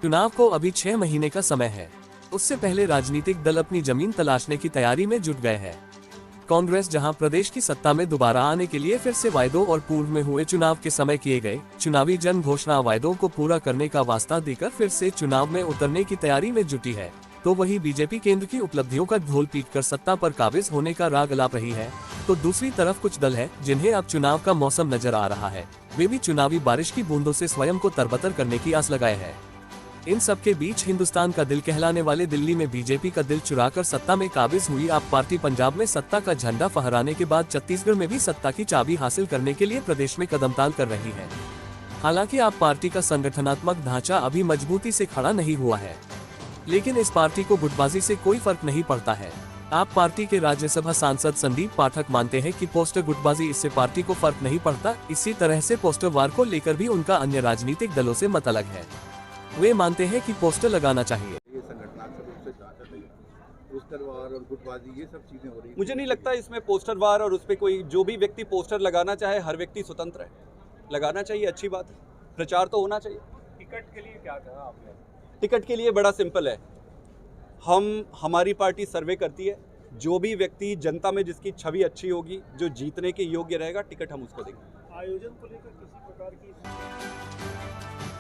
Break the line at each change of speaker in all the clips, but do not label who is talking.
चुनाव को अभी 6 महीने का समय है। उससे पहले राजनीतिक दल अपनी जमीन तलाशने की तैयारी में जुट गए हैं। कांग्रेस जहां प्रदेश की सत्ता में दोबारा आने के लिए फिर से वायदों और पूर्व में हुए चुनाव के समय किए गए चुनावी जन घोषणा वायदों को पूरा करने का वास्ता देकर फिर से चुनाव में उतरने की तैयारी में जुटी है, तो वही बीजेपी केंद्र की उपलब्धियों का ढोल पीटकर सत्ता पर काबिज होने का राग अलाप रही है। तो दूसरी तरफ कुछ दल है जिन्हें अब चुनाव का मौसम नजर आ रहा है, वे भी चुनावी बारिश की बूंदों से स्वयं को तरबतर करने की आस लगाए हैं। इन सब के बीच हिंदुस्तान का दिल कहलाने वाले दिल्ली में बीजेपी का दिल चुराकर सत्ता में काबिज हुई आप पार्टी पंजाब में सत्ता का झंडा फहराने के बाद छत्तीसगढ़ में भी सत्ता की चाबी हासिल करने के लिए प्रदेश में कदमताल कर रही है। हालांकि आप पार्टी का संगठनात्मक ढांचा अभी मजबूती से खड़ा नहीं हुआ है, लेकिन इस पार्टी को गुटबाजी से कोई फर्क नहीं पड़ता है। आप पार्टी के राज्यसभा सांसद संदीप पाठक मानते हैं कि पोस्टर गुटबाजी इससे पार्टी को फर्क नहीं पड़ता। इसी तरह से पोस्टर वार को लेकर भी उनका अन्य राजनीतिक दलों से मत अलग है। वे मानते हैं कि पोस्टर लगाना चाहिए।
ये संगठनात्मक रूप से जांचा नहीं, पोस्टर वार और गुटबाजी ये सब चीजें हो रही है।
मुझे नहीं लगता इसमें पोस्टर वार और उस पर कोई जो भी व्यक्ति पोस्टर लगाना चाहे, हर व्यक्ति स्वतंत्र है, लगाना चाहिए, अच्छी बात है, प्रचार तो होना चाहिए।
टिकट के लिए क्या कहा आपने?
टिकट के लिए बड़ा सिंपल है, हमारी पार्टी सर्वे करती है, जो भी व्यक्ति जनता में जिसकी छवि अच्छी होगी, जो जीतने के योग्य रहेगा, टिकट हम उसको देंगे।
आयोजन को लेकर किसी प्रकार की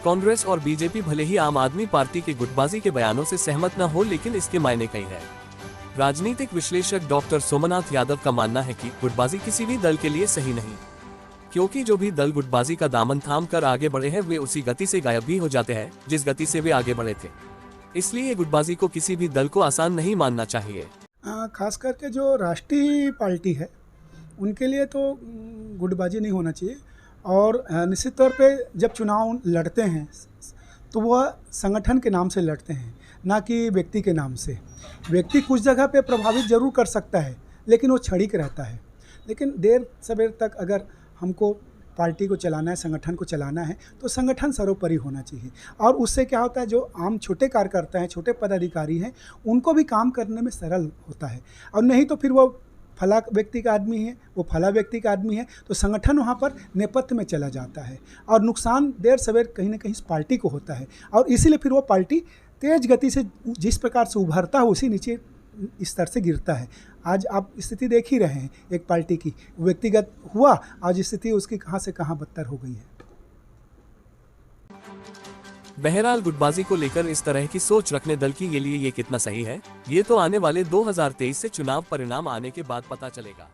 कांग्रेस और बीजेपी भले ही आम आदमी पार्टी के गुटबाजी के बयानों से सहमत न हो, लेकिन इसके मायने कई हैं। राजनीतिक विश्लेषक डॉक्टर सोमनाथ यादव का मानना है कि गुटबाजी किसी भी दल के लिए सही नहीं, क्योंकि जो भी दल गुटबाजी का दामन थाम कर आगे बढ़े हैं वे उसी गति से गायब भी हो जाते हैं जिस गति से वे आगे बढ़े थे। इसलिए गुटबाजी को किसी भी दल को आसान नहीं मानना चाहिए।
खास करके जो राष्ट्रीय पार्टी है उनके लिए तो गुटबाजी नहीं होना चाहिए। और निश्चित तौर पे जब चुनाव लड़ते हैं तो वह संगठन के नाम से लड़ते हैं, ना कि व्यक्ति के नाम से। व्यक्ति कुछ जगह पे प्रभावित जरूर कर सकता है, लेकिन वो क्षणिक रहता है। लेकिन देर सवेर तक अगर हमको पार्टी को चलाना है, संगठन को चलाना है, तो संगठन सर्वोपरि होना चाहिए। और उससे क्या होता है, जो आम छोटे कार्यकर्ता हैं, छोटे पदाधिकारी हैं, उनको भी काम करने में सरल होता है। और नहीं तो फिर वो फला व्यक्ति का आदमी है, वो फला व्यक्ति का आदमी है, तो संगठन वहाँ पर नेपथ्य में चला जाता है और नुकसान देर सवेर कहीं ना कहीं पार्टी को होता है। और इसीलिए फिर वो पार्टी तेज गति से जिस प्रकार से उभरता है उसी नीचे स्तर से गिरता है। आज आप स्थिति देख ही रहे हैं एक पार्टी की, व्यक्तिगत हुआ, आज स्थिति उसकी कहां से कहां बदतर हो गई है।
बहरहाल गुटबाजी को लेकर इस तरह की सोच रखने दल के लिए ये कितना सही है, ये तो आने वाले 2023 से चुनाव परिणाम आने के बाद पता चलेगा।